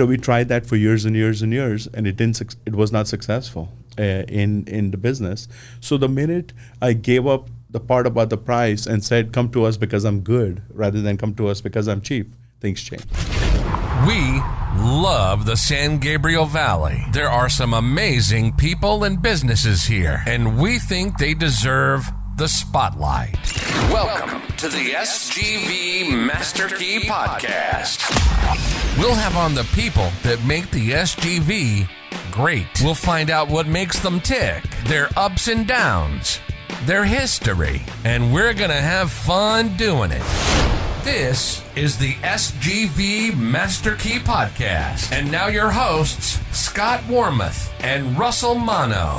we tried that for years and years and years, and it was not successful in the business. So the minute I gave up the part about the price and said, come to us because I'm good, rather than come to us because I'm cheap, things changed. We love the San Gabriel Valley. There are some amazing people and businesses here, and we think they deserve the spotlight. Welcome to the SGV Master Key Podcast. We'll have on the people that make the SGV great. We'll find out what makes them tick, their ups and downs, their history, and we're going to have fun doing it. This is the SGV Master Key Podcast. And now your hosts, Scott Warmoth and Russell Mano.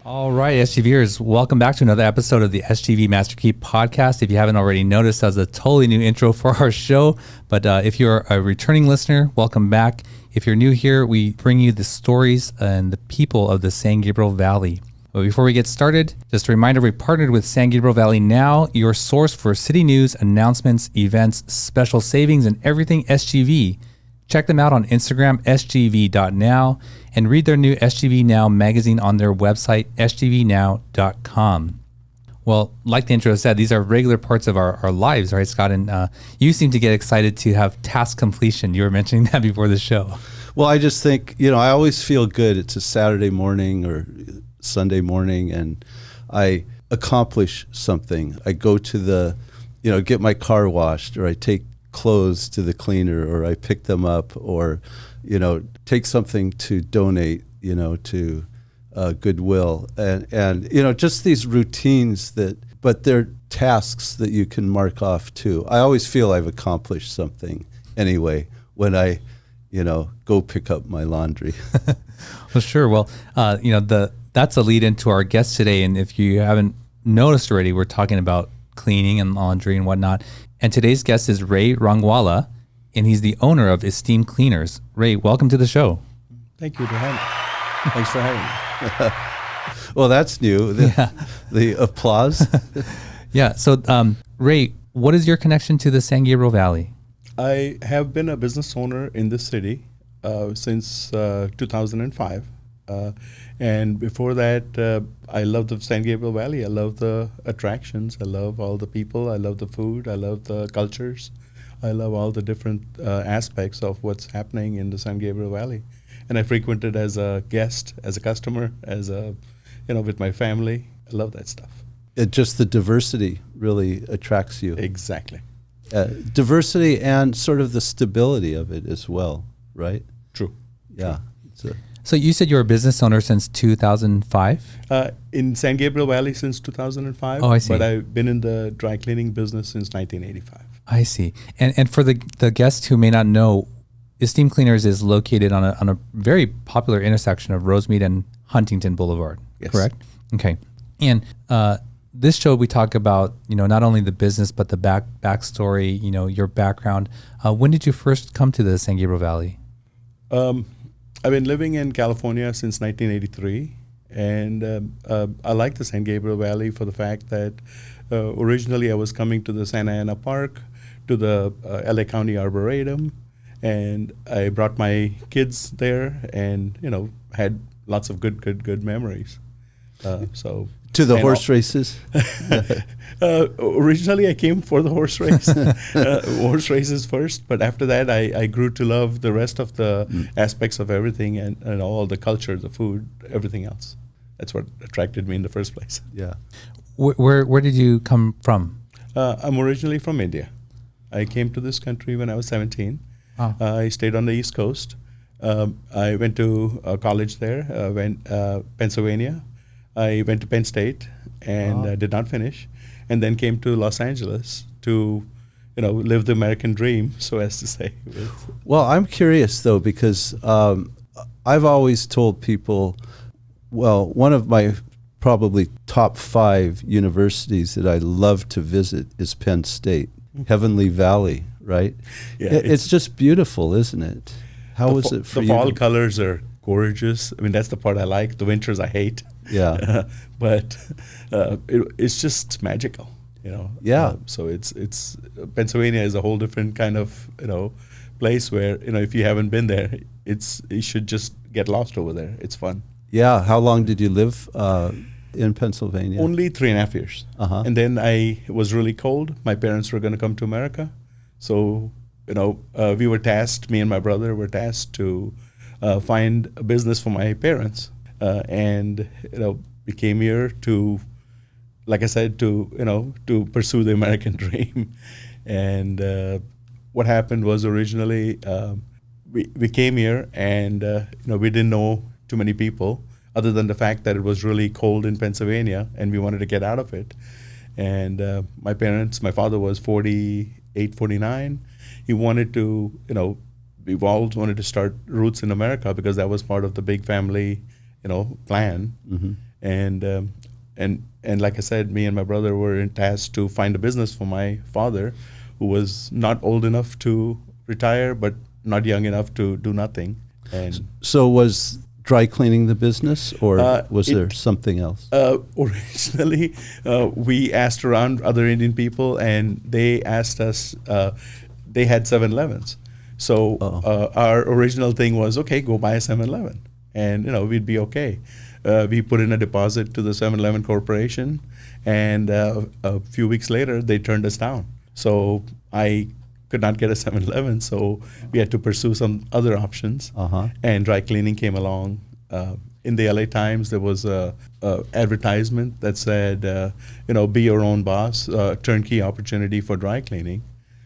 All right, SGVers, welcome back to another episode of the SGV Master Key Podcast. If you haven't already noticed, that was a totally new intro for our show. But if you're a returning listener, welcome back. If you're new here, we bring you the stories and the people of the San Gabriel Valley. But before we get started, just a reminder, we partnered with San Gabriel Valley Now, your source for city news, announcements, events, special savings, and everything SGV. Check them out on Instagram, sgv.now, and read their new SGV Now magazine on their website, sgvnow.com. Well, like the intro said, these are regular parts of our lives, right, Scott? And you seem to get excited to have task completion. You were mentioning that before the show. Well, I just think, I always feel good. It's a Saturday morning or Sunday morning, and I accomplish something. I go to get my car washed, or I take clothes to the cleaner, or I pick them up, or, take something to donate, to Goodwill. And just these routines but they're tasks that you can mark off too. I always feel I've accomplished something anyway when I, go pick up my laundry. Well, sure. Well, that's a lead into our guest today. And if you haven't noticed already, we're talking about cleaning and laundry and whatnot. And today's guest is Ray Rangwala, and he's the owner of Esteem Cleaners. Ray, welcome to the show. Thank you for having me. Thanks for having me. Well, that's new. The applause. Yeah. So, Ray, what is your connection to the San Gabriel Valley? I have been a business owner in this city since 2005. And before that, I love the San Gabriel Valley. I love the attractions. I love all the people. I love the food. I love the cultures. I love all the different aspects of what's happening in the San Gabriel Valley. And I frequented as a guest, as a customer, with my family. I love that stuff. Just the diversity really attracts you. Exactly. Diversity and sort of the stability of it as well, right? True. Yeah. So you said you're a business owner since 2005? In San Gabriel Valley since 2005. Oh, I see. But I've been in the dry cleaning business since 1985. I see. And for the guests who may not know, Esteem Cleaners is located on a very popular intersection of Rosemead and Huntington Boulevard, yes. Correct? Okay. And this show we talk about, not only the business but the backstory, your background. When did you first come to the San Gabriel Valley? I've been living in California since 1983, and I like the San Gabriel Valley for the fact that originally I was coming to the Santa Ana Park, to the LA County Arboretum, and I brought my kids there and, had lots of good memories. To the horse races? Originally, I came for the horse horse races first, but after that, I grew to love the rest of the aspects of everything and all the culture, the food, everything else. That's what attracted me in the first place. Yeah. Where did you come from? I'm originally from India. I came to this country when I was 17. Oh. I stayed on the East Coast. I went to college there, Pennsylvania. I went to Penn State and did not finish, and then came to Los Angeles to, live the American dream, so as to say. Well, I'm curious, though, because I've always told people, one of my probably top 5 universities that I love to visit is Penn State, Heavenly Valley, right? Yeah, it's just beautiful, isn't it? How is it for you? The fall colors are gorgeous. I mean, that's the part I like. The winters I hate. Yeah. But it's just magical. Yeah. So it's Pennsylvania is a whole different kind of place where if you haven't been there, you should just get lost over there. It's fun. Yeah. How long did you live in Pennsylvania? Only 3.5 years. Uh-huh. And then it was really cold. My parents were going to come to America. So, we were tasked, me and my brother were tasked to find a business for my parents. And we came here to, like I said, to pursue the American dream. And what happened was originally we came here and, we didn't know too many people, other than the fact that it was really cold in Pennsylvania and we wanted to get out of it. And my father was 48, 49. He wanted to, we all wanted to start roots in America because that was part of the big family, plan. Mm-hmm. And like I said, me and my brother were tasked to find a business for my father, who was not old enough to retire, but not young enough to do nothing. And so was dry cleaning the business, or was there something else? Originally, we asked around other Indian people, and they asked us, they had 7-Elevens. So our original thing was, okay, go buy a 7-Eleven, and we'd be okay. We put in a deposit to the 7-Eleven Corporation, and a few weeks later, they turned us down. So I could not get a 7-Eleven, so we had to pursue some other options. Uh-huh. And dry cleaning came along. In the LA Times, there was a advertisement that said, be your own boss, turnkey opportunity for dry cleaning.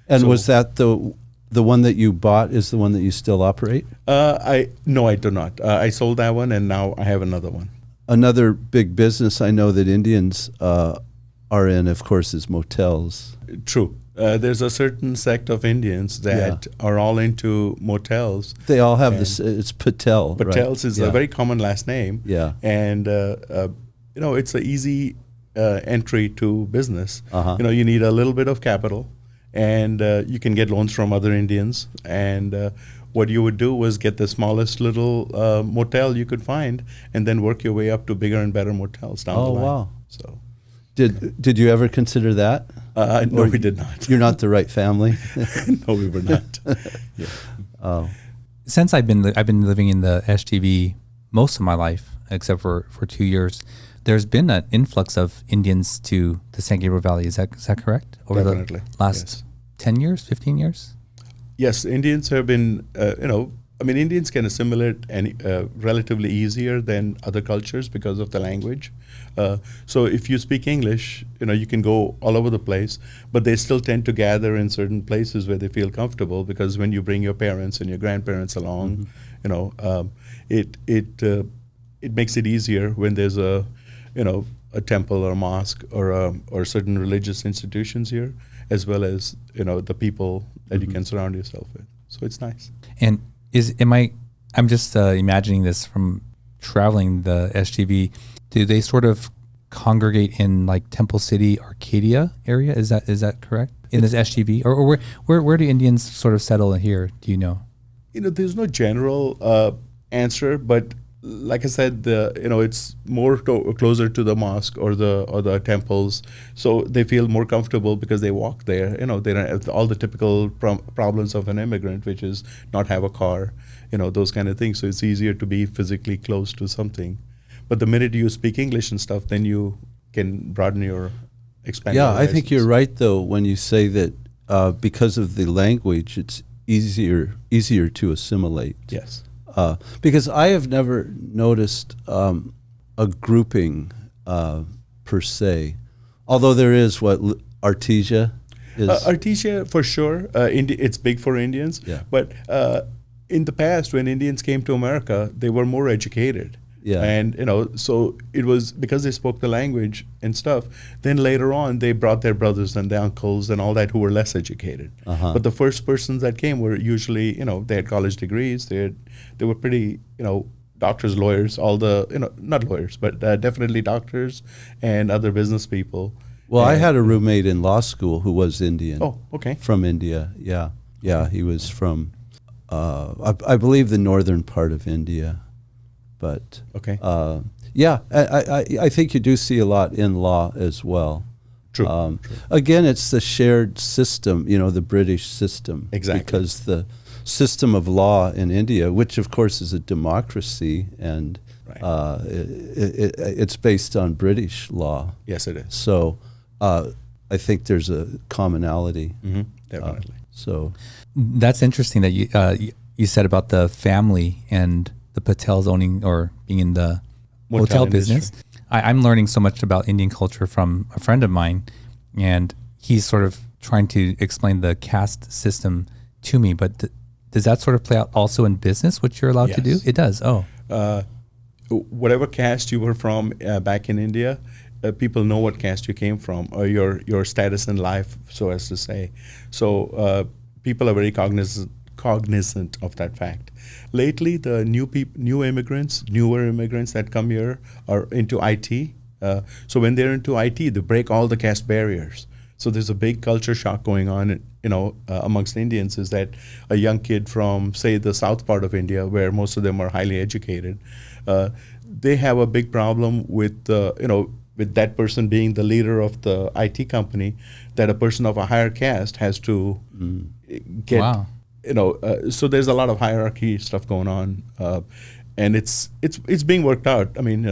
And so, was that the one that you bought is the one that you still operate? No, I do not. I sold that one, and now I have another one. Another big business I know that Indians are in, of course, is motels. True. There's a certain sect of Indians that are all into motels. They all have this. It's Patel. Patels right? is a very common last name. Yeah. And it's an easy entry to business. Uh-huh. You need a little bit of capital, and you can get loans from other Indians. And what you would do was get the smallest little motel you could find, and then work your way up to bigger and better motels down the line. Oh wow! So. Did you ever consider that? No, we did not. You're not the right family. No, we were not. Yeah. Oh, Since I've been living in the SGV most of my life, except for 2 years, there's been an influx of Indians to the San Gabriel Valley. Is that correct? Over Definitely. the last 10 years, 15 years? Yes, Indians have been, Indians can assimilate relatively easier than other cultures because of the language. So if you speak English, you can go all over the place, but they still tend to gather in certain places where they feel comfortable, because when you bring your parents and your grandparents along, it makes it easier when there's a temple or a mosque or certain religious institutions here, as well as the people that you can surround yourself with. So it's nice. And I'm just imagining this from traveling the SGV. Do they sort of congregate in like Temple City, Arcadia area? Is that correct? In this SGV, or where do Indians sort of settle here? Do you know? There's no general answer, but like I said, it's more closer to the mosque or the temples, so they feel more comfortable because they walk there. They don't have all the typical problems of an immigrant, which is not have a car, those kind of things. So it's easier to be physically close to something. But the minute you speak English and stuff, then you can broaden your expand. Yeah, I think you're right though when you say that because of the language, it's easier to assimilate. Yes. Because I have never noticed a grouping per se, although there is Artesia is. Artesia for sure. It's big for Indians. Yeah. But in the past, when Indians came to America, they were more educated. Yeah. And so it was because they spoke the language and stuff. Then later on, they brought their brothers and their uncles and all that who were less educated. Uh-huh. But the first persons that came were usually, they had college degrees. They were pretty, doctors, lawyers, all the, not lawyers, but definitely doctors and other business people. Well, I had a roommate in law school who was Indian. Oh, okay. From India, yeah. Yeah, he was from, I believe, the northern part of India. But okay. I think you do see a lot in law as well. True. Again, it's the shared system, the British system. Exactly. Because the system of law in India, which of course is a democracy, and Right. it's based on British law. Yes, it is. So I think there's a commonality. Definitely. So That's interesting that you said about the family and the Patels owning or being in the hotel industry. business. I'm learning so much about Indian culture from a friend of mine, and he's sort of trying to explain the caste system to me. But does that sort of play out also in business, what you're allowed to do? Yes. It does. Oh, Whatever caste you were from back in India, people know what caste you came from, or your status in life, so as to say. So people are very cognizant of that fact. Lately, the newer immigrants that come here are into IT. So when they're into IT, they break all the caste barriers. So there's a big culture shock going on, amongst Indians, is that a young kid from, say, the south part of India, where most of them are highly educated, they have a big problem with, with that person being the leader of the IT company, that a person of a higher caste has to get. Wow. So there's a lot of hierarchy stuff going on, and it's being worked out. I mean,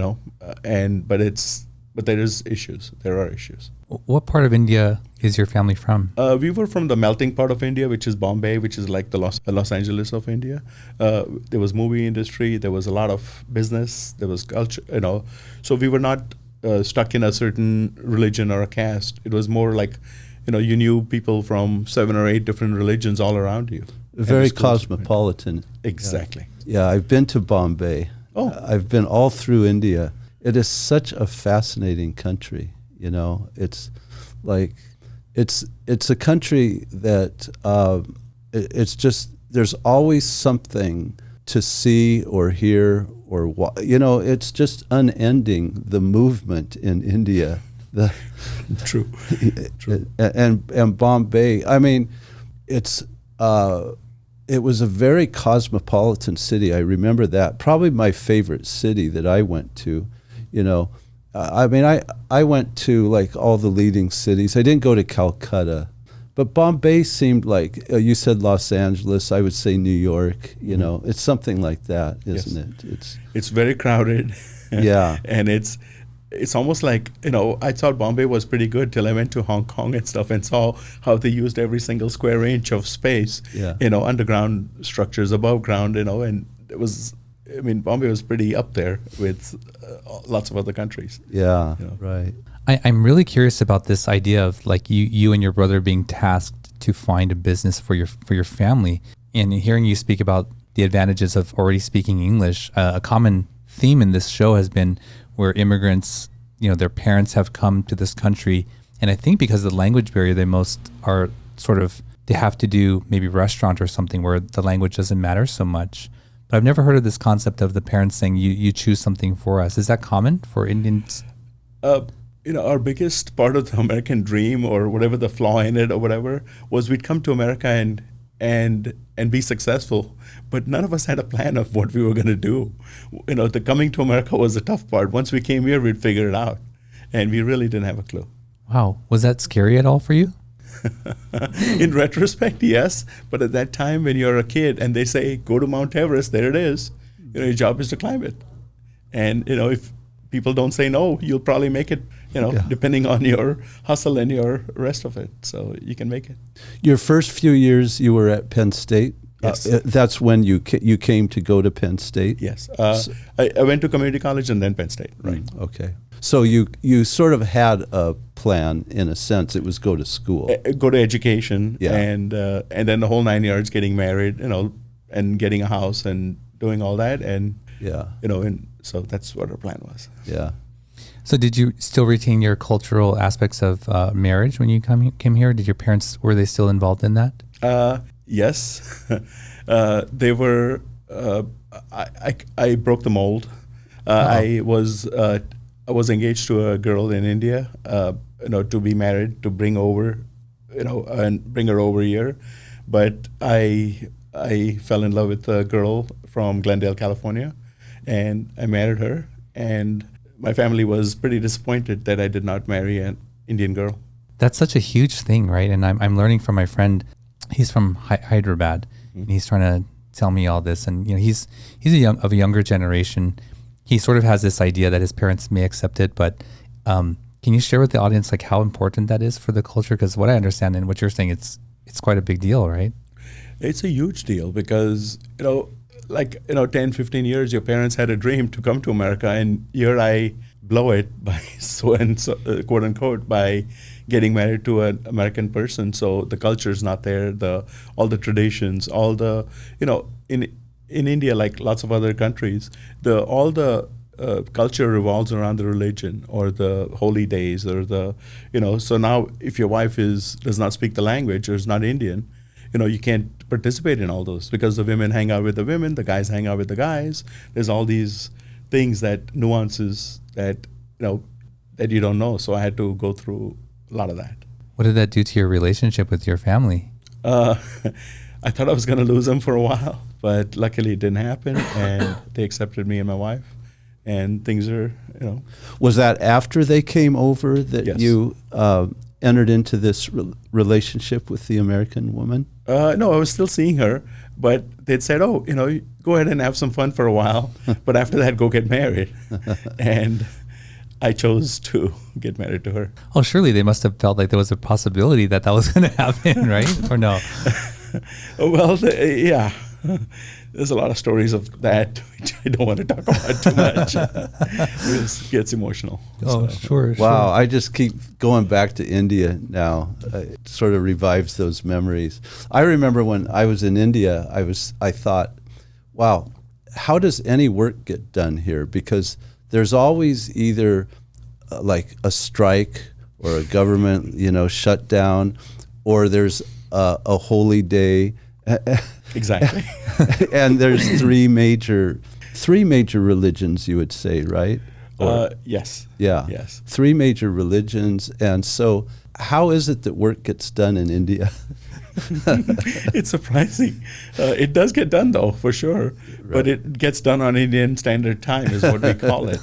but there is issues. There are issues. What part of India is your family from? We were from the melting part of India, which is Bombay, which is like the Los Angeles of India. There was movie industry. There was a lot of business. There was culture. So we were not stuck in a certain religion or a caste. It was more like, you knew people from 7 or 8 different religions all around you. very cosmopolitan. Exactly. Yeah, I've been to Bombay. Oh. I've been all through India. It is such a fascinating country. It's like it's a country that it's just, there's always something to see or hear or it's just unending, the movement in India. True. And Bombay, I mean, it was a very cosmopolitan city. I remember that. Probably my favorite city that I went to. I mean, I went to like all the leading cities. I didn't go to Calcutta, but Bombay seemed like, you said Los Angeles, I would say New York. It's something like that, isn't it? It's very crowded. Yeah. And it's almost like, I thought Bombay was pretty good till I went to Hong Kong and stuff and saw how they used every single square inch of space, Yeah. Underground structures, above ground, and it was, Bombay was pretty up there with lots of other countries. Yeah, right. I'm really curious about this idea of like you and your brother being tasked to find a business for your family, and hearing you speak about the advantages of already speaking English. A common theme in this show has been where immigrants, their parents have come to this country, and I think because of the language barrier, they most are they have to do maybe restaurant or something where the language doesn't matter so much. But I've never heard of this concept of the parents saying, you choose something for us. Is that common for Indians? Our biggest part of the American dream, or whatever the flaw in it or whatever, was we'd come to America and be successful. But none of us had a plan of what we were going to do. The coming to America was the tough part. Once we came here, we'd figure it out. And we really didn't have a clue. Wow. Was that scary at all for you? In retrospect, yes. But at that time, when you're a kid and they say, go to Mount Everest, there it is. Your job is to climb it. And, if people don't say no, you'll probably make it, depending on your hustle and your rest of it. So you can make it. Your first few years you were at Penn State? Yes. That's when you came to go to Penn State? Yes. I went to community college and then Penn State. Right. Okay. So you sort of had a plan, in a sense. It was go to school. Go to education. Yeah. And then the whole 9 yards, getting married, and getting a house and doing all that. And, Yeah. and so that's what our plan was. Yeah. So did you still retain your cultural aspects of marriage when you came here? Did your parents, were they still involved in that? Yes. They were. I broke the mold. I was engaged to a girl in India, to be married, to bring over, and bring her over here. But I fell in love with a girl from Glendale, California, and I married her. And my family was pretty disappointed that I did not marry an Indian girl. That's such a huge thing, right? And I'm learning from my friend. He's from Hyderabad, and he's trying to tell me all this. And he's of a younger generation. He sort of has this idea that his parents may accept it, but can you share with the audience like how important that is for the culture? Because what I understand and what you're saying, it's quite a big deal, right? It's a huge deal because 10, 15 years, your parents had a dream to come to America, and here I blow it by quote unquote, by getting married to an American person. So the culture is not there. All the traditions, all the in India, like lots of other countries, all the culture revolves around the religion or the holy days or so now if your wife does not speak the language or is not Indian, you can't participate in all those because the women hang out with the women, the guys hang out with the guys. There's all these things, nuances that that you don't know. So I had to go through a lot of that. What did that do to your relationship with your family? I thought I was going to lose them for a while, but luckily it didn't happen, and they accepted me and my wife, and things are, Was that after they came over that Yes. you entered into this relationship with the American woman? No, I was still seeing her, but they'd said, oh, go ahead and have some fun for a while, but after that, go get married. And I chose to get married to her. Oh, surely they must have felt like there was a possibility that was going to happen, right? Or no? Well, yeah. There's a lot of stories of that, which I don't want to talk about too much. It gets emotional. Oh, sure. Wow, I just keep going back to India now. It sort of revives those memories. I remember when I was in India, I thought, wow, how does any work get done here? Because there's always either like a strike or a government, shutdown, or there's a holy day. Exactly. And there's three major religions, you would say, right? Yes. Yeah. Yes. Three major religions. And so how is it that work gets done in India? It's surprising. It does get done, though, for sure. Right. But it gets done on Indian Standard Time is what we call it.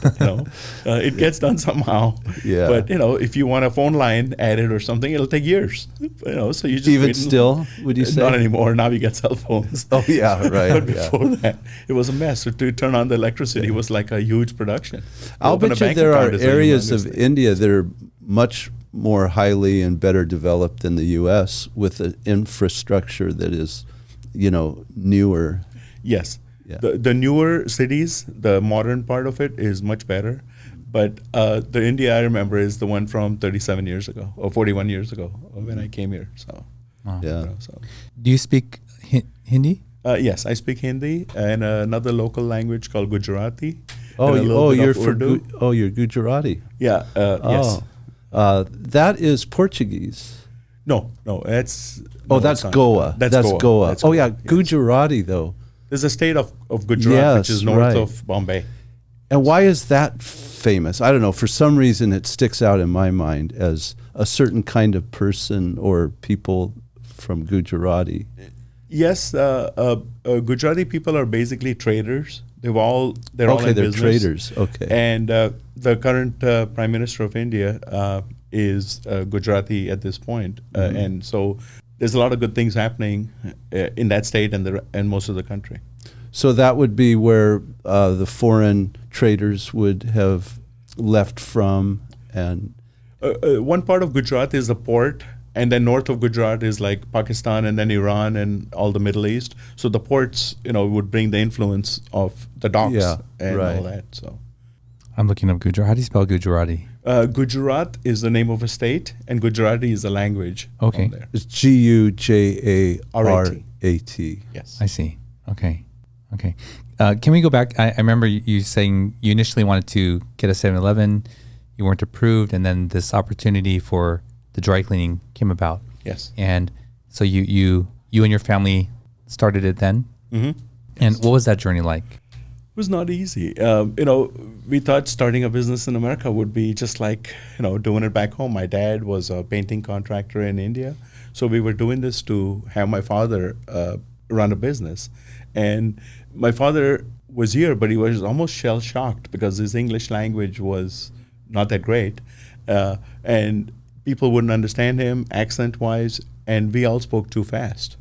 It gets done somehow. Yeah. But if you want a phone line added or something, it'll take years. So you just Even wait still, would you say? Not anymore. Now we get cell phones. Oh, yeah, right. But before that, it was a mess. To turn on the electricity was like a huge production. I'll Open a bet you bank there are account is a areas humongous of thing. India that are much more highly and better developed than the U.S. with an infrastructure that is, newer. Yes. Yeah. The newer cities, the modern part of it is much better. But the India I remember is the one from 37 years ago or 41 years ago when I came here. So, Wow. Yeah. Do you speak Hindi? Yes, I speak Hindi and another local language called Gujarati. Oh, and a little bit you're of Urdu. you're Gujarati. Yeah. Yes. That is Portuguese. No, it's. Oh, no, that's it's not. Goa. That's Goa. That's Oh, Goa, yeah, yes. Gujarati though. There's a state of Gujarat, which Yes, is north right. of Bombay. And why is that famous? I don't know. For some reason, it sticks out in my mind as a certain kind of person or people from Gujarati. Yes, Gujarati people are basically traders. They're all in They're business. traders. Okay. And the current Prime Minister of India is Gujarati at this point. And so there's a lot of good things happening in that state and most of the country. So that would be where the foreign traders would have left from, and One part of Gujarat is the port, and then north of Gujarat is like Pakistan and then Iran and all the Middle East. So the ports, would bring the influence of the docks Yeah, and right. all that. So I'm looking up Gujarati. How do you spell Gujarati? Gujarat is the name of a state, and Gujarati is the language. Okay. on there. it's Gujarat. Yes. I see. Okay. Can we go back? I remember you saying you initially wanted to get a 7-Eleven. You weren't approved, and then this opportunity for the dry cleaning came about. Yes. And so you and your family started it then. Mm-hmm. And what was that journey like? It was not easy. We thought starting a business in America would be just like, doing it back home. My dad was a painting contractor in India. So we were doing this to have my father run a business. And my father was here, but he was almost shell-shocked because his English language was not that great. And people wouldn't understand him accent-wise, and we all spoke too fast.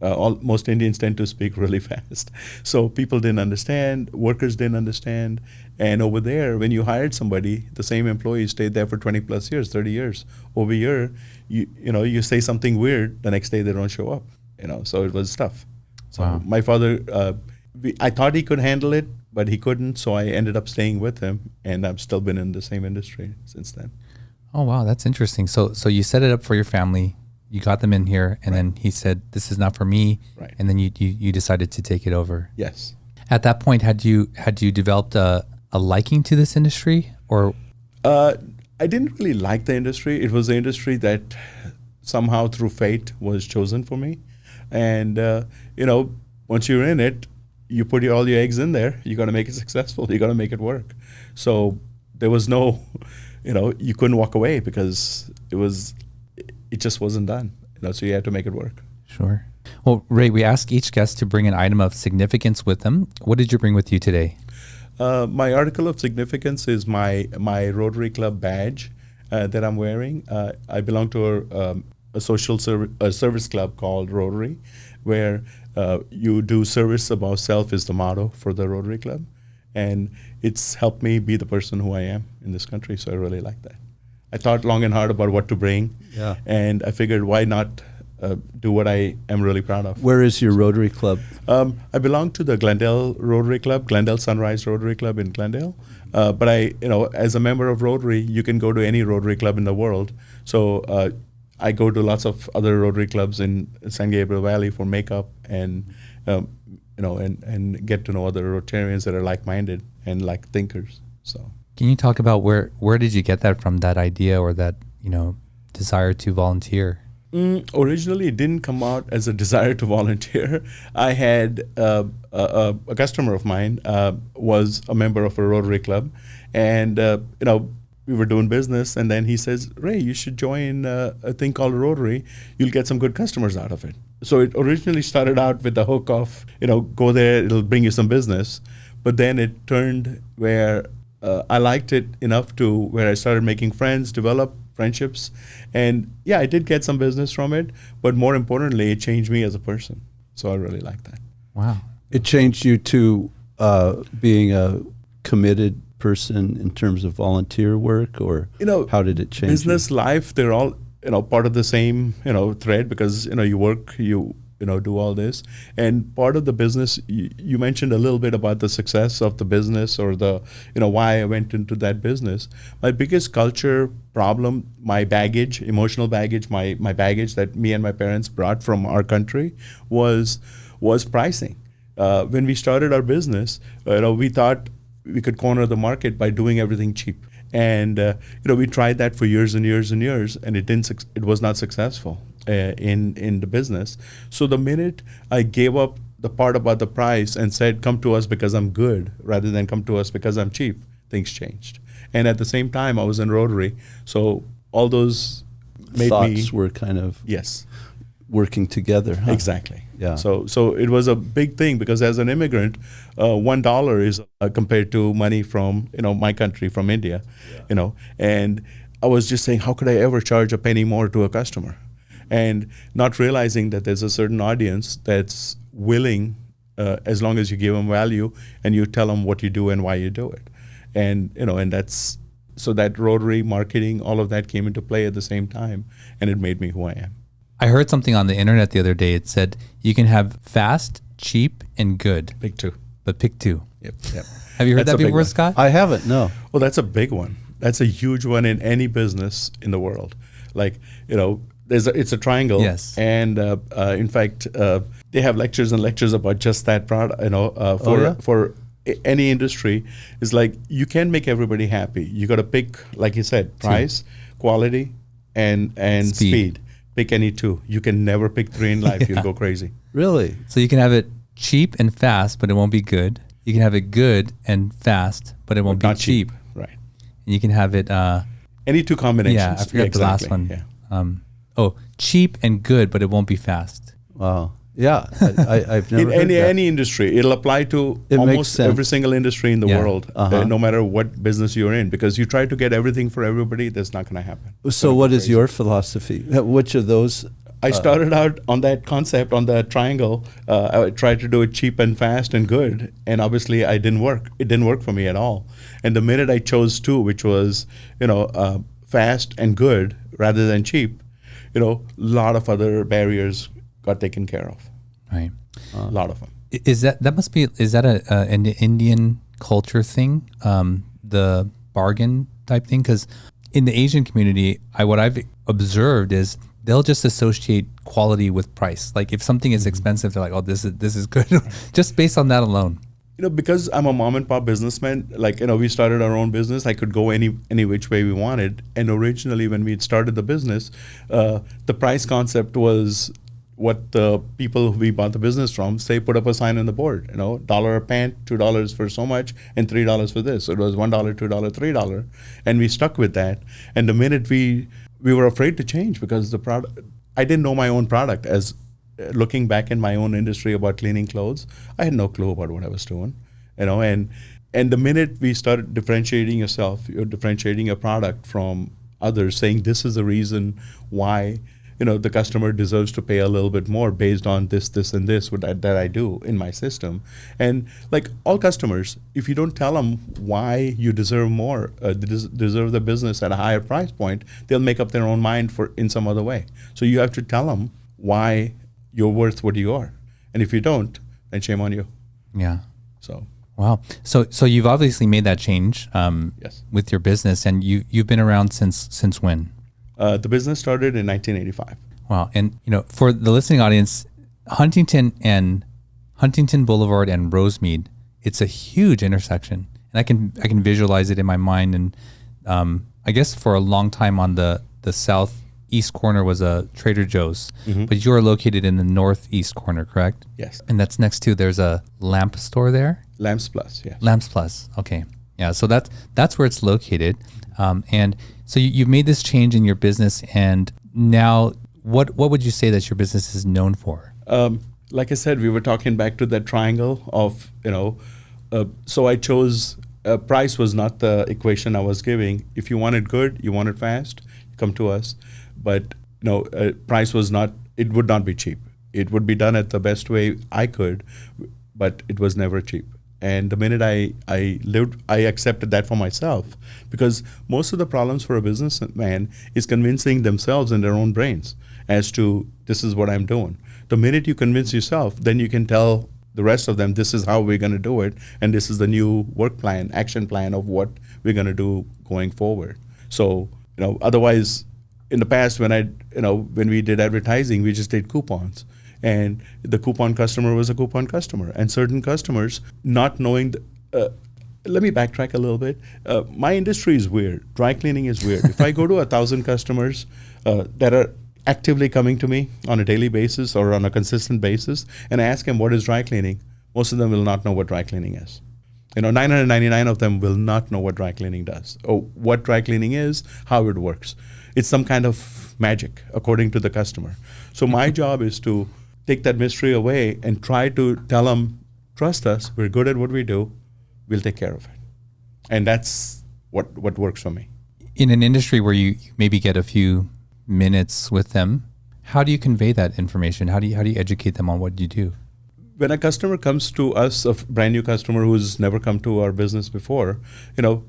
Most Indians tend to speak really fast. So people didn't understand, workers didn't understand. And over there, when you hired somebody, the same employee stayed there for 20 plus years, 30 years. Over here, you say something weird, the next day they don't show up. So it was tough. So Wow. my father, I thought he could handle it, but he couldn't. So I ended up staying with him, and I've still been in the same industry since then. Oh, wow. That's interesting. So you set it up for your family. You got them in here, and then he said, "This is not for me." Right. And then you decided to take it over. Yes. At that point, had you developed a liking to this industry, or? I didn't really like the industry. It was the industry that somehow through fate was chosen for me. And, once you're in it, you put all your eggs in there. You got to make it successful. You got to make it work. So there was no, you couldn't walk away because it just wasn't done. So you had to make it work. Sure. Well, Ray, we ask each guest to bring an item of significance with them. What did you bring with you today? My article of significance is my Rotary Club badge that I'm wearing. I belong to a social service club called Rotary, where you do service above self is the motto for the Rotary Club. And it's helped me be the person who I am in this country, so I really like that. I thought long and hard about what to bring, and I figured why not do what I am really proud of. Where is your Rotary Club? I belong to the Glendale Rotary Club, Glendale Sunrise Rotary Club in Glendale. But as a member of Rotary, you can go to any Rotary Club in the world. So I go to lots of other Rotary clubs in San Gabriel Valley for makeup and get to know other Rotarians that are like-minded and like thinkers. So. Can you talk about where did you get that from, that idea or that desire to volunteer? Originally, it didn't come out as a desire to volunteer. I had a customer of mine was a member of a Rotary Club, and we were doing business, and then he says, "Ray, you should join a thing called Rotary. You'll get some good customers out of it." So it originally started out with the hook of go there, it'll bring you some business, but then it turned where I liked it enough to where I started making friends, develop friendships, and I did get some business from it, but more importantly, it changed me as a person. So I really like that. Wow. It changed you to being a committed person in terms of volunteer work, or how did it change business, life, they're all part of the same thread, because you work, you do all this, and part of the business, you mentioned a little bit about the success of the business, or the why I went into that business. My biggest culture problem, my baggage, emotional baggage, my baggage that me and my parents brought from our country was pricing. When we started our business, we thought we could corner the market by doing everything cheap, and we tried that for years and years and years, and it was not successful in the business. So the minute I gave up the part about the price and said, "Come to us because I'm good," rather than "Come to us because I'm cheap," things changed. And at the same time, I was in Rotary, so all those made thoughts were kind of yes working together. Huh? Exactly. Yeah. So it was a big thing, because as an immigrant, $1 is compared to money from my country, from India, and I was just saying, how could I ever charge a penny more to a customer? And not realizing that there's a certain audience that's willing, as long as you give them value and you tell them what you do and why you do it. And that's, so that Rotary marketing, all of that came into play at the same time, and it made me who I am. I heard something on the internet the other day. It said you can have fast, cheap, and good, Pick two. but pick two. Yep. Have you heard That's a that big before, one. Scott? I haven't. No. Well, that's a big one. That's a huge one in any business in the world. Like, it's a triangle. Yes. And in fact, they have lectures and lectures about just that product. For any industry, is like you can't make everybody happy. You got to pick, like you said, price, quality, and speed. Pick any two. You can never pick three in life. You'll go crazy. Really? So you can have it cheap and fast, but it won't be good. You can have it good and fast, but it won't be Not cheap. Right. And you can have it. Any two combinations. Yeah, I forgot the last exactly. one. Yeah. Cheap and good, but it won't be fast. Wow. Yeah, I've never In heard that. any industry, it'll apply to It makes almost sense. every single industry in the Yeah. world, no matter what business you're in. Because you try to get everything for everybody, that's not going to happen. So, what is your philosophy? Which of those? I started out on that concept, on that triangle. I tried to do it cheap and fast and good, and obviously I didn't work. It didn't work for me at all. And the minute I chose two, which was, fast and good rather than cheap, a lot of other barriers got taken care of. Right. A lot of them. Is that an Indian culture thing? The bargain type thing? Because in the Asian community, what I've observed is they'll just associate quality with price. Like if something is expensive, they're like, "Oh, this is good," just based on that alone. Because I'm a mom and pop businessman, we started our own business. I could go any which way we wanted. And originally, when we started the business, the price concept was what the people who we bought the business from say, put up a sign on the board, $1 a pant, $2 for so much, and $3 for this. So it was $1, $2, $3. And we stuck with that. And the minute we were afraid to change because the product, I didn't know my own product. As looking back in my own industry about cleaning clothes, I had no clue about what I was doing, and the minute we started differentiating yourself, you're differentiating your product from others, saying this is the reason why, the customer deserves to pay a little bit more based on this, and this that I do in my system. And like all customers, if you don't tell them why you deserve more, deserve the business at a higher price point, they'll make up their own mind in some other way. So you have to tell them why you're worth what you are. And if you don't, then shame on you. Yeah. So. Wow. So you've obviously made that change Yes. with your business, and you've been around since when? The business started in 1985. Wow. And for the listening audience, Huntington Boulevard and Rosemead, it's a huge intersection, and I can visualize it in my mind. And I guess for a long time on the southeast corner was a Trader Joe's, but you are located in the northeast corner, correct? Yes. And that's next to, there's a lamp store there. Lamps Plus, yes. Lamps Plus. Okay. Yeah. So that's where it's located. And so you've made this change in your business, and now what would you say that your business is known for? Like I said, we were talking back to that triangle of, so I chose, price was not the equation I was giving. If you want it good, you want it fast, come to us. But, price was not, it would not be cheap. It would be done at the best way I could, but it was never cheap. And the minute I accepted that for myself, because most of the problems for a businessman is convincing themselves in their own brains as to this is what I'm doing. The minute you convince yourself, then you can tell the rest of them this is how we're going to do it, and this is the new work plan, action plan of what we're going to do going forward. So otherwise, in the past when we did advertising, we just did coupons. And the coupon customer was a coupon customer. And certain customers, not knowing, let me backtrack a little bit. My industry is weird. Dry cleaning is weird. If I go to 1,000 customers that are actively coming to me on a daily basis or on a consistent basis, and I ask them what is dry cleaning, most of them will not know what dry cleaning is. 999 of them will not know what dry cleaning does, or what dry cleaning is, how it works. It's some kind of magic, according to the customer. So my job is to take that mystery away and try to tell them, trust us, we're good at what we do, we'll take care of it. And that's what works for me. In an industry where you maybe get a few minutes with them, how do you convey that information? How do you educate them on what you do? When a customer comes to us, a brand new customer who's never come to our business before,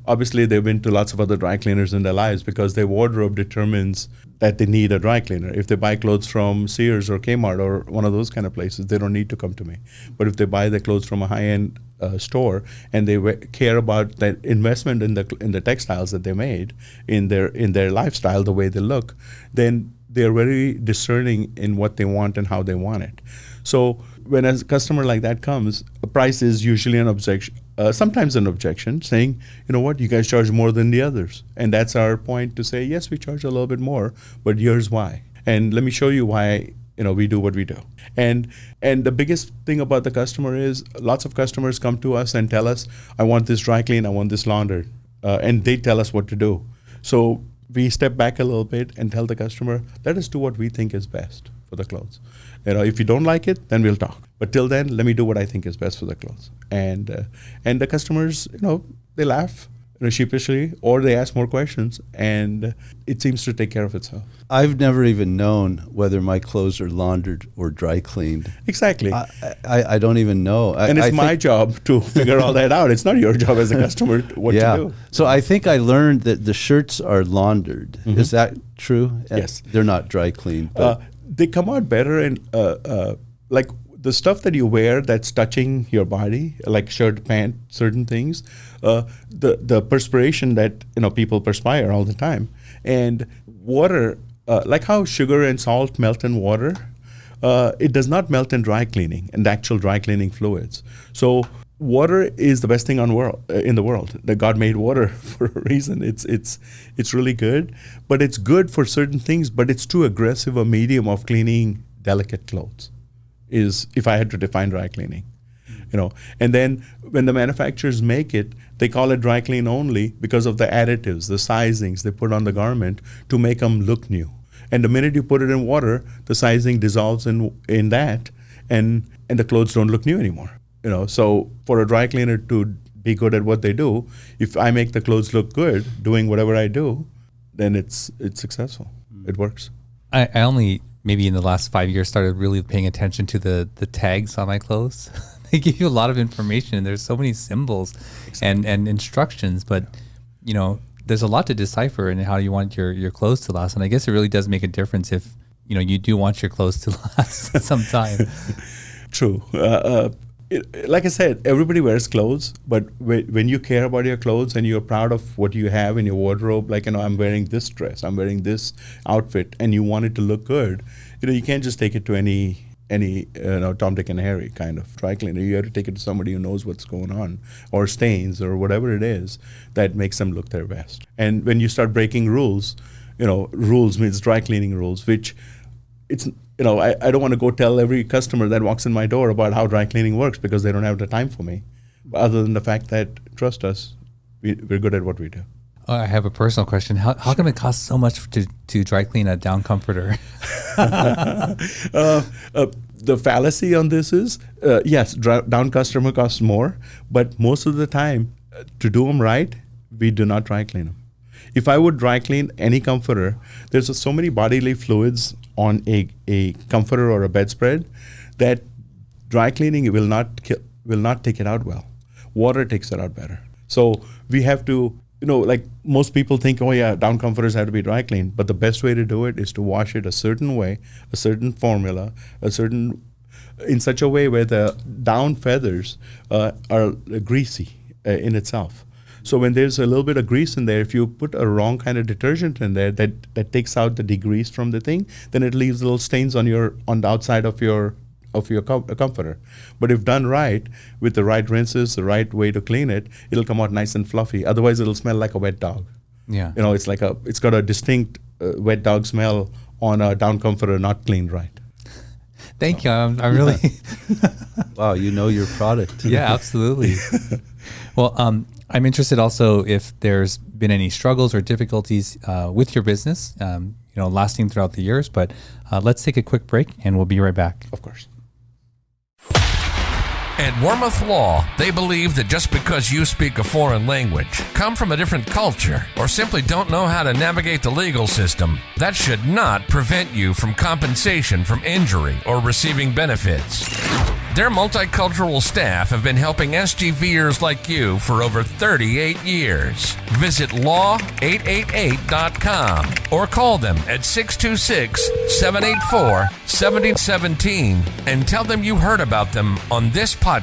obviously they've been to lots of other dry cleaners in their lives because their wardrobe determines that they need a dry cleaner. If they buy clothes from Sears or Kmart or one of those kind of places, they don't need to come to me. But if they buy their clothes from a high-end store and they care about that investment in the textiles that they made, in their lifestyle, the way they look, then they're very discerning in what they want and how they want it. So when a customer like that comes, a price is usually an objection, sometimes an objection, saying, you guys charge more than the others. And that's our point to say, yes, we charge a little bit more, but here's why. And let me show you why, we do what we do. And the biggest thing about the customer is lots of customers come to us and tell us, I want this dry clean, I want this laundered. And they tell us what to do. So we step back a little bit and tell the customer, let us do what we think is best for the clothes. If you don't like it, then we'll talk. But till then, let me do what I think is best for the clothes. And the customers, they laugh sheepishly, or they ask more questions, and it seems to take care of itself. I've never even known whether my clothes are laundered or dry cleaned. Exactly. I don't even know. And it's my job to figure all that out. It's not your job as a customer what to do. So I think I learned that the shirts are laundered. Mm-hmm. Is that true? Yes. They're not dry cleaned. But They come out better, and like the stuff that you wear that's touching your body, like shirt, pant, certain things, the perspiration that people perspire all the time, and water, like how sugar and salt melt in water, it does not melt in dry cleaning and the actual dry cleaning fluids. So water is the best thing in the world. That God made water for a reason. It's really good, but it's good for certain things. But it's too aggressive a medium of cleaning delicate clothes. Is if I had to define dry cleaning, And then when the manufacturers make it, they call it dry clean only because of the additives, the sizings they put on the garment to make them look new. And the minute you put it in water, the sizing dissolves in that, and the clothes don't look new anymore. So for a dry cleaner to be good at what they do, if I make the clothes look good doing whatever I do, then it's successful. It works. I only maybe in the last 5 years started really paying attention to the tags on my clothes. They give you a lot of information. There's so many symbols and instructions, but there's a lot to decipher in how you want your clothes to last. And I guess it really does make a difference if you do want your clothes to last some time. True. Like I said, everybody wears clothes, but when you care about your clothes and you're proud of what you have in your wardrobe, like, I'm wearing this dress, I'm wearing this outfit, and you want it to look good, you can't just take it to any Tom, Dick, and Harry kind of dry cleaner. You have to take it to somebody who knows what's going on, or stains, or whatever it is that makes them look their best. And when you start breaking rules, rules means dry cleaning rules, which it's, I don't want to go tell every customer that walks in my door about how dry cleaning works because they don't have the time for me. Other than the fact that, trust us, we're good at what we do. I have a personal question. How come it costs so much to dry clean a down comforter? The fallacy on this is, yes, down customer costs more, but most of the time, to do them right, we do not dry clean them. If I would dry clean any comforter, there's so many bodily fluids on a comforter or a bedspread that dry cleaning will not take it out well. Water takes it out better. So we have to, like most people think, oh yeah, down comforters have to be dry cleaned, but the best way to do it is to wash it a certain way, a certain formula, in such a way where the down feathers are greasy in itself. So when there's a little bit of grease in there, if you put a wrong kind of detergent in there that takes out the degrease from the thing, then it leaves little stains on the outside of your comforter. But if done right, with the right rinses, the right way to clean it, it'll come out nice and fluffy. Otherwise, it'll smell like a wet dog. Yeah, it's got a distinct wet dog smell on a down comforter not cleaned right. Thank you. I'm really wow, your product. Yeah, absolutely. Well, I'm interested also if there's been any struggles or difficulties with your business, lasting throughout the years. But let's take a quick break, and we'll be right back. Of course. At Warmouth Law, they believe that just because you speak a foreign language, come from a different culture, or simply don't know how to navigate the legal system, that should not prevent you from compensation from injury or receiving benefits. Their multicultural staff have been helping SGVers like you for over 38 years. Visit law888.com or call them at 626-784-7017 and tell them you heard about them on this podcast.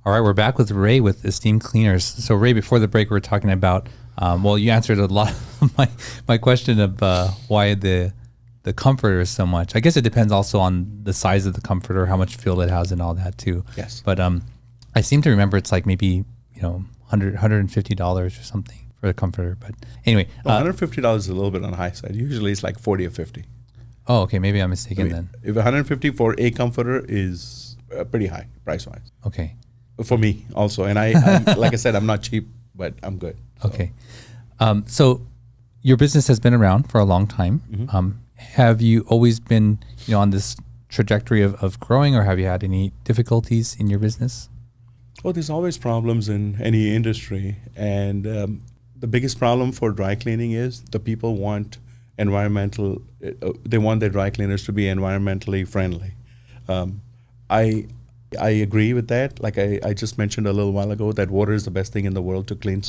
All right, we're back with Ray with Esteem Cleaners. So Ray, before the break, we were talking about, you answered a lot of my question of why the comforter is so much. I guess it depends also on the size of the comforter, how much feel it has and all that too. Yes. But I seem to remember it's like maybe, $150 or something for the comforter. But anyway. $150 is a little bit on the high side. Usually it's like 40 or 50. Oh, okay. Maybe I'm mistaken then. If 150 for a comforter is pretty high price-wise. Okay. For me also. And I like I said, I'm not cheap, but I'm good. So. Okay. So your business has been around for a long time. Have you always been, on this trajectory of growing, or have you had any difficulties in your business? Well, there's always problems in any industry, and the biggest problem for dry cleaning is the people want they want their dry cleaners to be environmentally friendly. I agree with that. Like I just mentioned a little while ago, that water is the best thing in the world to clean,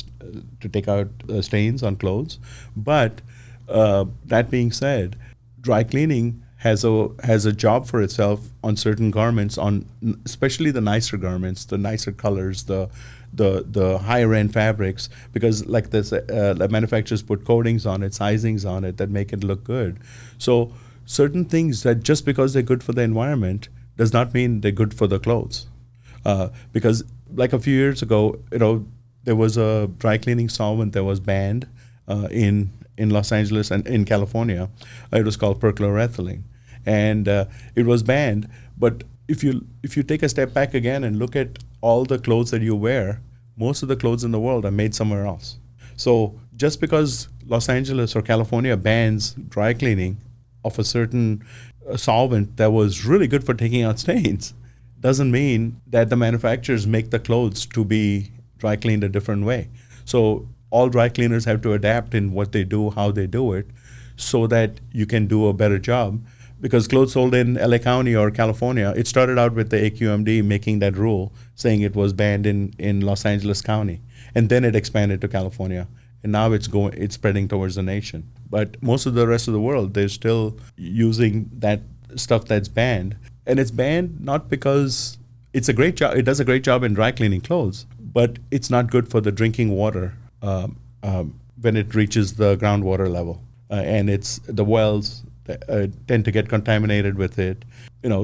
to take out stains on clothes. But that being said, dry cleaning has a job for itself on certain garments, on especially the nicer garments, the nicer colors, the higher end fabrics, because like this, the manufacturers put coatings on it, sizings on it that make it look good. So certain things that just because they're good for the environment does not mean they're good for the clothes. Because like a few years ago, there was a dry cleaning solvent that was banned in Los Angeles and in California. It was called perchloroethylene, and it was banned. But if you take a step back again and look at all the clothes that you wear, most of the clothes in the world are made somewhere else. So just because Los Angeles or California bans dry cleaning of a certain solvent that was really good for taking out stains doesn't mean that the manufacturers make the clothes to be dry cleaned a different way. So all dry cleaners have to adapt in what they do, how they do it, so that you can do a better job. Because clothes sold in LA County or California, it started out with the AQMD making that rule, saying it was banned in Los Angeles County. And then it expanded to California. And now it's spreading towards the nation. But most of the rest of the world, they're still using that stuff that's banned. And it's banned not because it's a great job, it does a great job in dry cleaning clothes, but it's not good for the drinking water when it reaches the groundwater level. And it's the wells tend to get contaminated with it.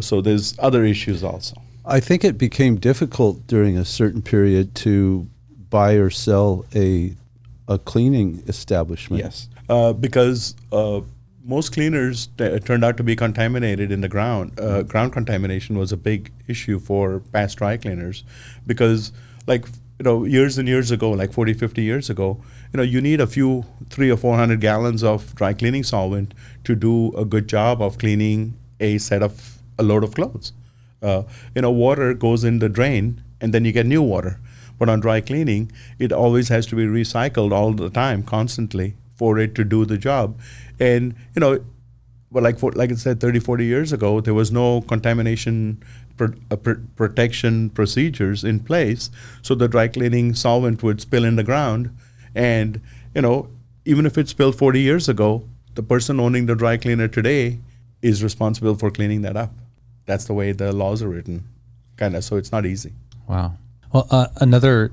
So there's other issues also. I think it became difficult during a certain period to buy or sell a cleaning establishment. Yes, because most cleaners turned out to be contaminated in the ground. Ground contamination was a big issue for past dry cleaners, because years and years ago, like 40, 50 years ago, you need a few 300 or 400 gallons of dry cleaning solvent to do a good job of cleaning a load of clothes. Water goes in the drain and then you get new water. But on dry cleaning, it always has to be recycled all the time, constantly, for it to do the job. And, like I said, 30, 40 years ago, there was no contamination protection procedures in place. So the dry cleaning solvent would spill in the ground. And, even if it spilled 40 years ago, the person owning the dry cleaner today is responsible for cleaning that up. That's the way the laws are written, kind of. So it's not easy. Wow. Well, another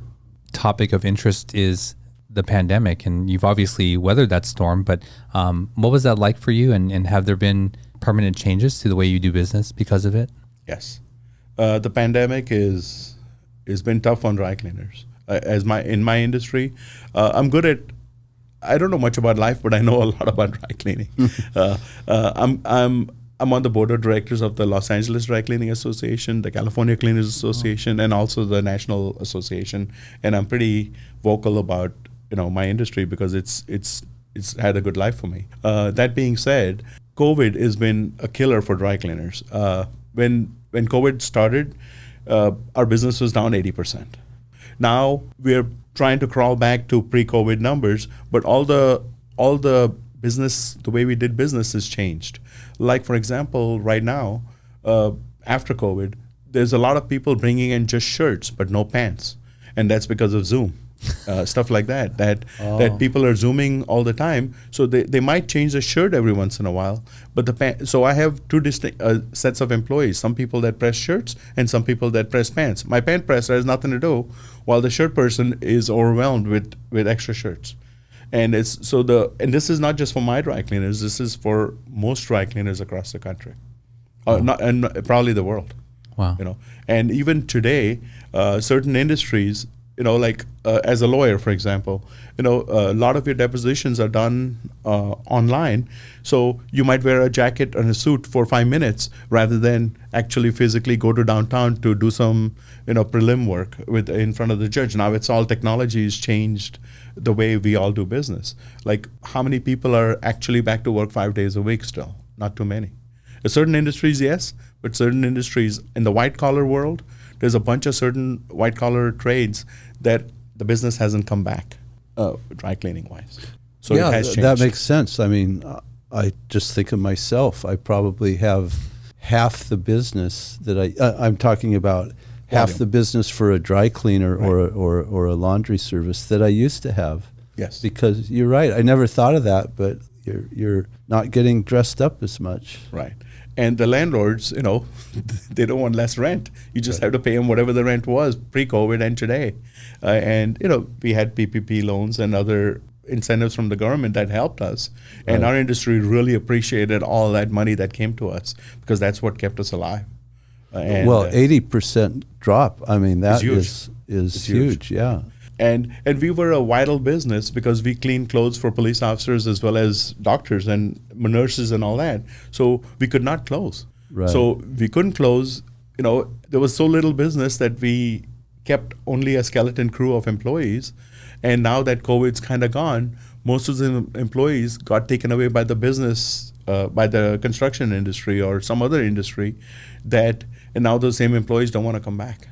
topic of interest is the pandemic, and you've obviously weathered that storm, but what was that like for you, and have there been permanent changes to the way you do business because of it? Yes. The pandemic has been tough on dry cleaners. In my industry, I don't know much about life, but I know a lot about dry cleaning. I'm on the board of directors of the Los Angeles Dry Cleaning Association, the California Cleaners Association, and also the National Association. And I'm pretty vocal about my industry because it's had a good life for me. That being said, COVID has been a killer for dry cleaners. When COVID started, our business was down 80%. Now we're trying to crawl back to pre-COVID numbers, but all the business, the way we did business has changed. Like, for example, right now, after COVID, there's a lot of people bringing in just shirts but no pants, and that's because of Zoom. Stuff like that people are Zooming all the time, so they might change the shirt every once in a while, but so I have two distinct sets of employees, some people that press shirts and some people that press pants. My pant presser has nothing to do, while the shirt person is overwhelmed with extra shirts. And this is not just for my dry cleaners, this is for most dry cleaners across the country, and probably the world. Wow. And even today, certain industries, as a lawyer, for example, a lot of your depositions are done online. So you might wear a jacket and a suit for 5 minutes rather than actually physically go to downtown to do some, prelim work in front of the judge. Now it's all technology has changed the way we all do business. Like, how many people are actually back to work 5 days a week still? Not too many. Certain industries, yes, but certain industries in the white collar world, there's a bunch of certain white collar trades that the business hasn't come back, dry cleaning wise. So yeah, it has changed. that makes sense. I mean, I just think of myself. I probably have half the business that I'm talking about. Half Volume. the business for a dry cleaner Right. or a laundry service that I used to have. Yes. Because you're right. I never thought of that, but you're not getting dressed up as much. Right. And the landlords, they don't want less rent. You just have to pay them whatever the rent was pre-COVID and today. And we had PPP loans and other incentives from the government that helped us. And Right. our industry really appreciated all that money that came to us because that's what kept us alive. And, Well, 80% drop. I mean, that huge. is It's huge. huge. Yeah. And we were a vital business because we cleaned clothes for police officers as well as doctors and nurses and all that. So we could not close. Right. So we couldn't close. There was so little business that we kept only a skeleton crew of employees. And now that COVID's kind of gone, most of the employees got taken away by the business, by the construction industry or some other industry and now those same employees don't want to come back.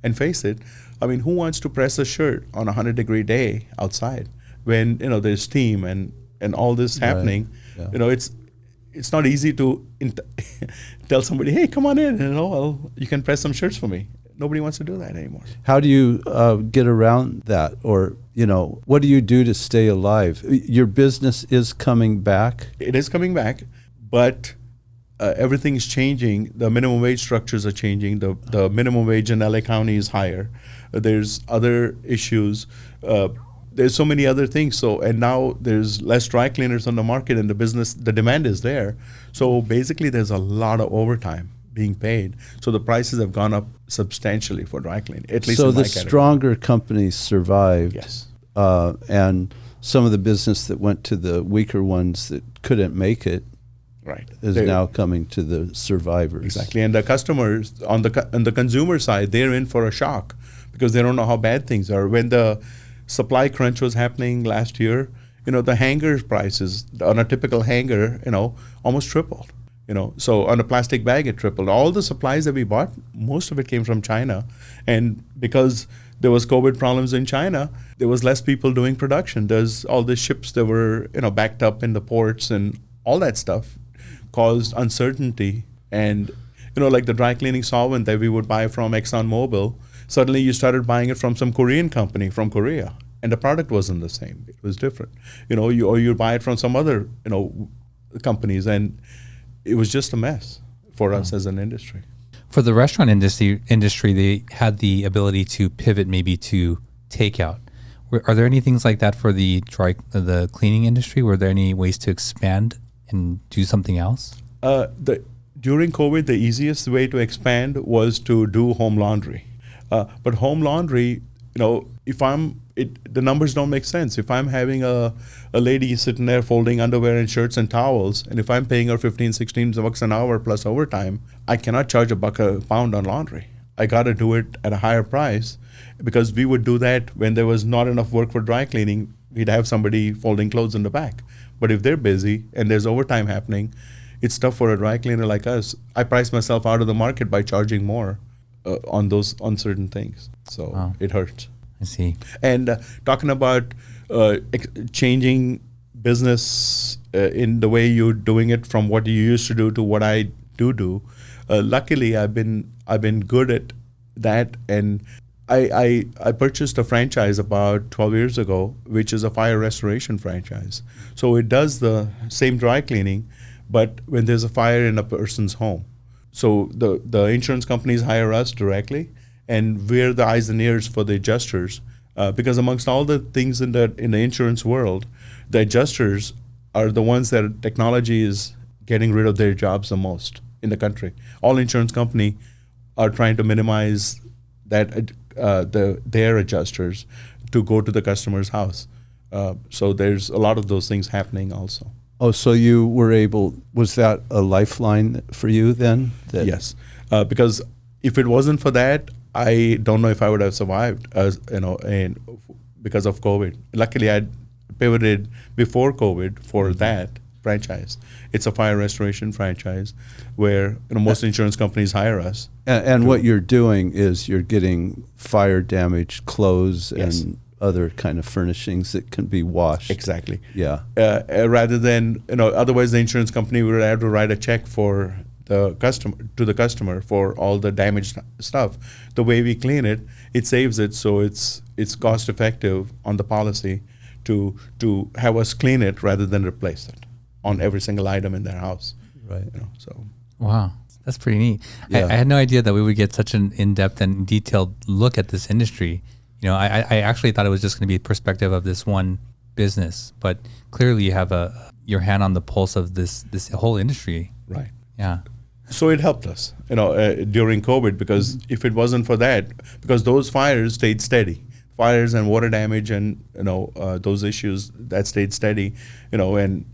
And face it, I mean, who wants to press a shirt on a 100-degree day outside when there's steam and all this happening? Yeah. It's not easy to tell somebody, hey, come on in, you can press some shirts for me. Nobody wants to do that anymore. How do you get around that? Or, what do you do to stay alive? Your business is coming back. It is coming back, but everything's changing. The minimum wage structures are changing. The minimum wage in LA County is higher. There's other issues. There's so many other things. And now there's less dry cleaners on the market, and the demand is there. So basically, there's a lot of overtime being paid. So the prices have gone up substantially for dry cleaning, at least So in my the category. stronger companies survived. Yes. And some of the business that went to the weaker ones that couldn't make it Right. is now coming to the survivors. Exactly. And the customers on the consumer side, they're in for a shock because they don't know how bad things are. When the supply crunch was happening last year, the hanger prices on a typical hanger, almost tripled. So on a plastic bag, it tripled. All the supplies that we bought, most of it came from China. And because there was COVID problems in China, there was less people doing production. There's all the ships that were, backed up in the ports, and all that stuff caused uncertainty. And, like the dry cleaning solvent that we would buy from ExxonMobil, suddenly you started buying it from some Korean company from Korea. And the product wasn't the same. It was different. Or you buy it from some other, companies. And it was just a mess for us as an industry. For the restaurant industry, they had the ability to pivot maybe to takeout. Are there any things like that for the cleaning industry? Were there any ways to expand and do something else? During COVID, the easiest way to expand was to do home laundry. But home laundry, the numbers don't make sense. If I'm having a lady sitting there folding underwear and shirts and towels, and if I'm paying her $15-16 an hour plus overtime, I cannot charge $1 a pound on laundry. I got to do it at a higher price because we would do that when there was not enough work for dry cleaning. We'd have somebody folding clothes in the back. But if they're busy and there's overtime happening, it's tough for a dry cleaner like us. I price myself out of the market by charging more on certain things. So Wow. It hurts. I see. And talking about changing business in the way you're doing it from what you used to do to what I do. Luckily, I've been good at that, and I purchased a franchise about 12 years ago, which is a fire restoration franchise. So it does the same dry cleaning, but when there's a fire in a person's home. So the insurance companies hire us directly, and we're the eyes and ears for the adjusters. Because amongst all the things in the insurance world, the adjusters are the ones that technology is getting rid of their jobs the most in the country. All insurance company are trying to minimize that their adjusters to go to the customer's house. So there's a lot of those things happening also. Oh, so was that a lifeline for you then? Yes, because if it wasn't for that, I don't know if I would have survived, and because of COVID. Luckily, I pivoted before COVID for that franchise. It's a fire restoration franchise where most insurance companies hire us. And what you're doing is you're getting fire damaged clothes Yes. and other kind of furnishings that can be washed. Exactly. Yeah. Rather than, otherwise the insurance company would have to write a check for the customer for all the damaged stuff. The way we clean it, it saves it, so it's cost effective on the policy to have us clean it rather than replace it on every single item in their house. Right. So Wow, that's pretty neat. Yeah. I had no idea that we would get such an in-depth and detailed look at this industry. I actually thought it was just going to be a perspective of this one business, but clearly you have your hand on the pulse of this whole industry. right. Yeah. So it helped us, during COVID, because if it wasn't for that, because those fires stayed steady, fires and water damage and those issues that stayed steady, and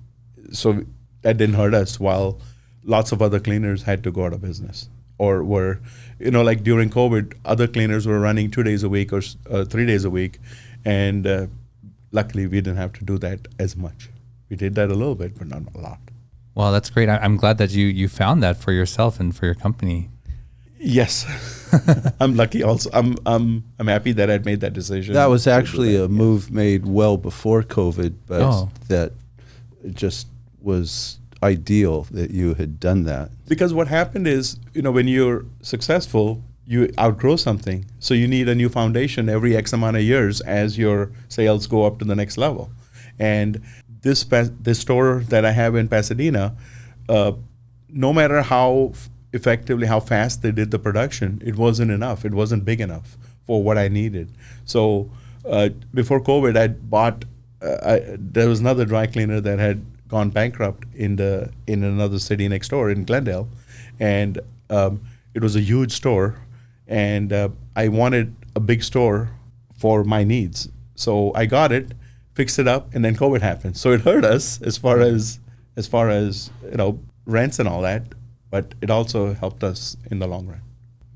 so that didn't hurt us while lots of other cleaners had to go out of business or were, like during COVID, other cleaners were running 2 days a week or 3 days a week, and luckily we didn't have to do that as much. We did that a little bit, but not a lot. Well, that's great. I'm glad that you found that for yourself and for your company. Yes, I'm lucky. Also, I'm happy that I'd made that decision. That was to do actually that. a move made well before COVID, but Oh. that just was ideal that you had done that. Because what happened is, when you're successful, you outgrow something, so you need a new foundation every X amount of years as your sales go up to the next level. And this store that I have in Pasadena, no matter how effectively, how fast they did the production, it wasn't enough. It wasn't big enough for what I needed. So before COVID, I bought. There was another dry cleaner that had gone bankrupt in another city next door in Glendale, and it was a huge store, and I wanted a big store for my needs. So I got it, fixed it up, and then COVID happened. So it hurt us as far as rents and all that, but it also helped us in the long run.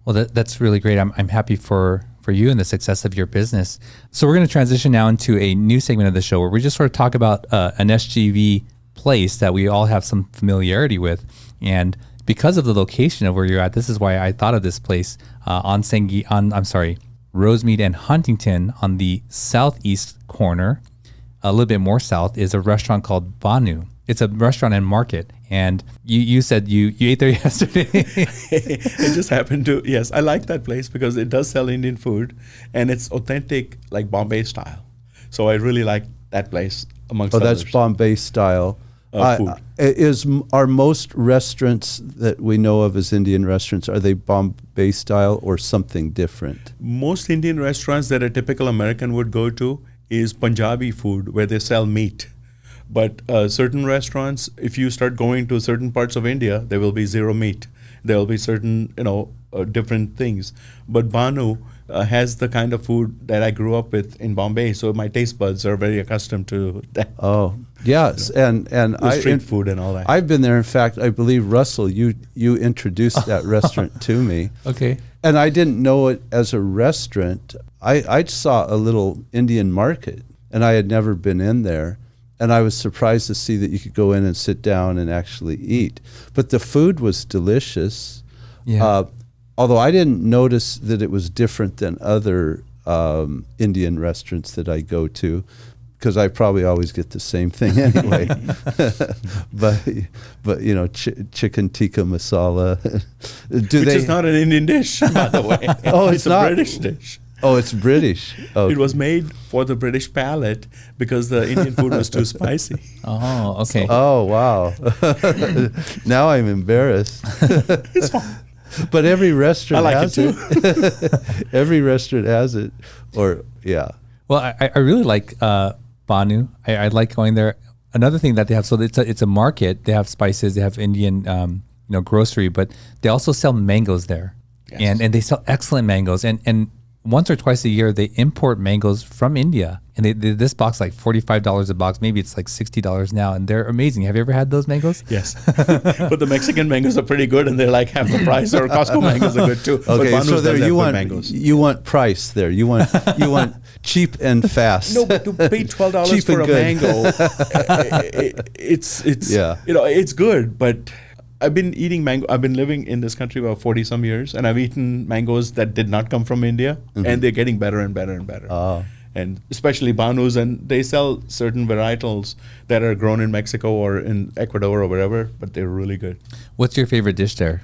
Well, that's really great. I'm happy for you and the success of your business. So we're going to transition now into a new segment of the show where we just sort of talk about an SGV place that we all have some familiarity with. And because of the location of where you're at, this is why I thought of this place Rosemead and Huntington on the southeast corner. A little bit more south is a restaurant called Banu. It's a restaurant and market. And you said you ate there yesterday. It just happened to, yes, I like that place because it does sell Indian food and it's authentic, like Bombay style. So I really like that place amongst others. That's Bombay style. Food. Are most restaurants that we know of as Indian restaurants, are they Bombay style or something different? Most Indian restaurants that a typical American would go to is Punjabi food where they sell meat. But certain restaurants, if you start going to certain parts of India, there will be zero meat. There will be certain, different things. But Banu has the kind of food that I grew up with in Bombay, so my taste buds are very accustomed to that. Oh, yes, and Street food and all that. I've been there. In fact, I believe Russell, you introduced that restaurant to me. Okay. And I didn't know it as a restaurant. I saw a little Indian market, and I had never been in there. And I was surprised to see that you could go in and sit down and actually eat. But the food was delicious. Yeah. Although I didn't notice that it was different than other Indian restaurants that I go to, because I probably always get the same thing anyway. but chicken tikka masala. Which is not an Indian dish, by the way. Oh, it's not? a British dish. Oh, it's British. Oh. It was made for the British palate because the Indian food was too spicy. Oh, okay. Oh, wow. Now I'm embarrassed. It's fine. But every restaurant I like has it too. Every restaurant has it. Or, yeah. Well, I really like Banu. I like going there. Another thing that they have, so it's a market. They have spices. They have Indian, grocery, but they also sell mangoes there, Yes. and they sell excellent mangoes. And once or twice a year, they import mangoes from India. And this box like $45 a box. Maybe it's like $60 now. And they're amazing. Have you ever had those mangoes? Yes. But the Mexican mangoes are pretty good, and they're like half the price. Or Costco mangoes are good too. Okay, but so there does have you good want mangoes. you want price there. You want cheap and fast. No, but to pay $12 Cheap for and a good. mango, it's Yeah. it's good. But I've been eating mango. I've been living in this country about 40 some years, and I've eaten mangoes that did not come from India, and they're getting better and better and better. Oh. And especially Banus, and they sell certain varietals that are grown in Mexico or in Ecuador or wherever, but they're really good. What's your favorite dish there?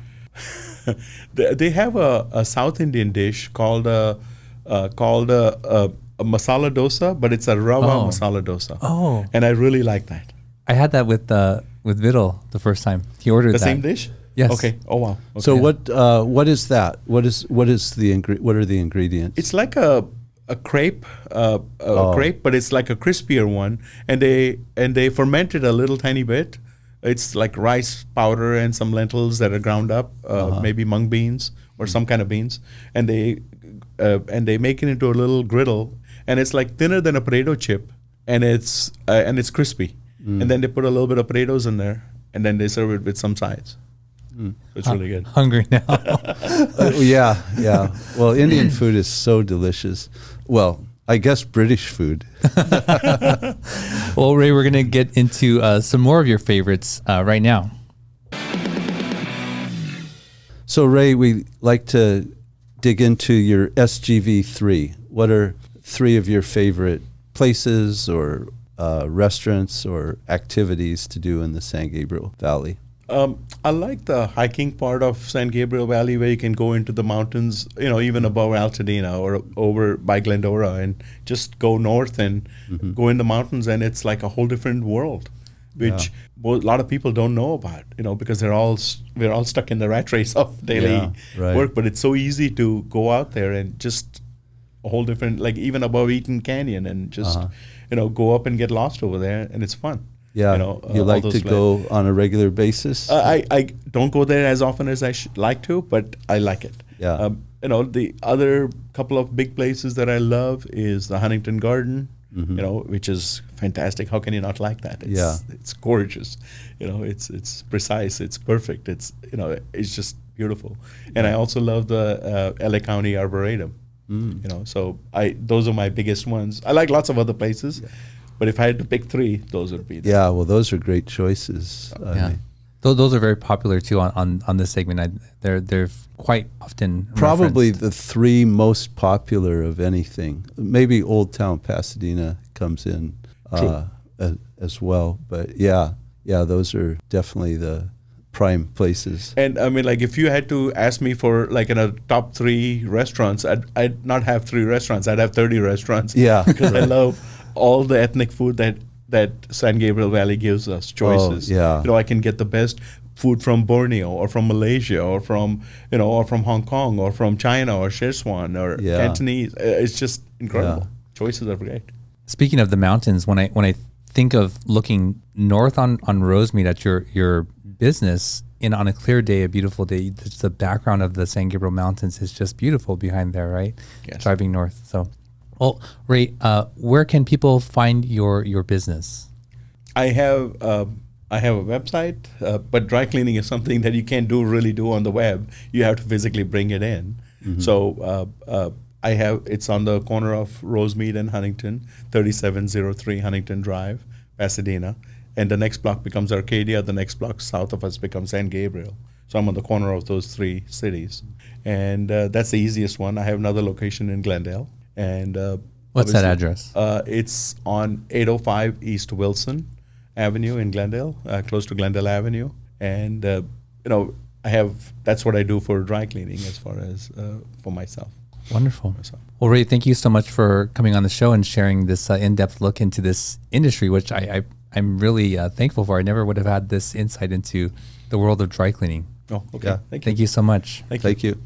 They have a South Indian dish called a masala dosa, but it's a rava masala dosa. Oh. And I really like that. I had that with Vidal the first time. He ordered The that. same dish? Yes. Okay. Oh wow. Okay. So what is that? What are the ingredients? It's like a crepe, crepe, but it's like a crispier one, and they ferment it a little tiny bit. It's like rice powder and some lentils that are ground up, maybe mung beans or some kind of beans, and they make it into a little griddle, and it's like thinner than a potato chip, and it's crispy, and then they put a little bit of potatoes in there, and then they serve it with some sides. So it's really good. Hungry now. Yeah. Well, Indian food is so delicious. Well, I guess British food. Well, Ray, we're going to get into some more of your favorites right now. So, Ray, we like to dig into your SGV3. What are 3 of your favorite places or restaurants or activities to do in the San Gabriel Valley? I like the hiking part of San Gabriel Valley where you can go into the mountains, even above Altadena or over by Glendora, and just go north and go in the mountains, and it's like a whole different world, which a lot of people don't know about, because we're all stuck in the rat race of daily work. But it's so easy to go out there and just a whole different, like even above Eaton Canyon, and just go up and get lost over there, and it's fun. Yeah, you like to go on a regular basis? I don't go there as often as I like to, but I like it. Yeah. The other couple of big places that I love is the Huntington Garden, which is fantastic. How can you not like that? It's gorgeous. It's precise. It's perfect. It's just beautiful. And I also love the LA County Arboretum. So those are my biggest ones. I like lots of other places. Yeah. But if I had to pick 3, those would be them. Yeah, well, those are great choices. Those are very popular too on this segment. They're quite often probably referenced. the 3 most popular of anything. Maybe Old Town Pasadena comes in as well. But yeah, those are definitely the prime places. And I mean, like, if you had to ask me for like in a top 3 restaurants, I'd not have 3 restaurants. I'd have 30 restaurants. Yeah, because I love all the ethnic food that San Gabriel Valley gives us choices. Oh, yeah. I can get the best food from Borneo or from Malaysia or from Hong Kong or from China or Szechuan or Cantonese. It's just incredible. Choices are great. Speaking of the mountains, when I think of looking north on Rosemead at your business on a clear day, a beautiful day, just the background of the San Gabriel Mountains is just beautiful behind there, right? Yes. Driving north. So, well, Ray, where can people find your business? I have a website, but dry cleaning is something that you can't really do on the web. You have to physically bring it in. So it's on the corner of Rosemead and Huntington, 3703 Huntington Drive, Pasadena. And the next block becomes Arcadia. The next block south of us becomes San Gabriel. So I'm on the corner of those 3 cities. And that's the easiest one. I have another location in Glendale. And what's that address? It's on 805 East Wilson Avenue in Glendale, close to Glendale Avenue. And that's what I do for dry cleaning as far as for myself. Wonderful. Well, Ray, thank you so much for coming on the show and sharing this in-depth look into this industry, which I'm really thankful for. I never would have had this insight into the world of dry cleaning. Oh, okay. Yeah. Thank you so much. Thank you.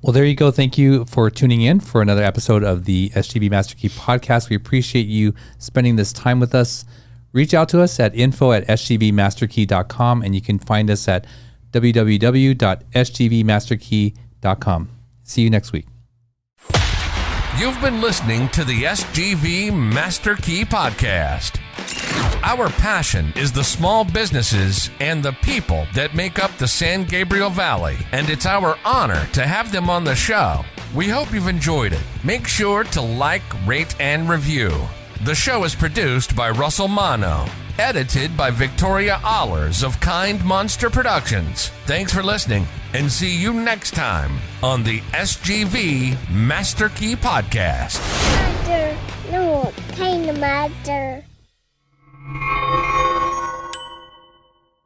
Well, there you go. Thank you for tuning in for another episode of the SGV Master Key podcast. We appreciate you spending this time with us. Reach out to us at info@sgvmasterkey.com, and you can find us at www.sgvmasterkey.com. See you next week. You've been listening to the SGV Master Key Podcast. Our passion is the small businesses and the people that make up the San Gabriel Valley, and it's our honor to have them on the show. We hope you've enjoyed it. Make sure to like, rate, and review. The show is produced by Russell Mano, edited by Victoria Allers of Kind Monster Productions. Thanks for listening, and see you next time on the SGV Master Key Podcast. Master, no, kind of master.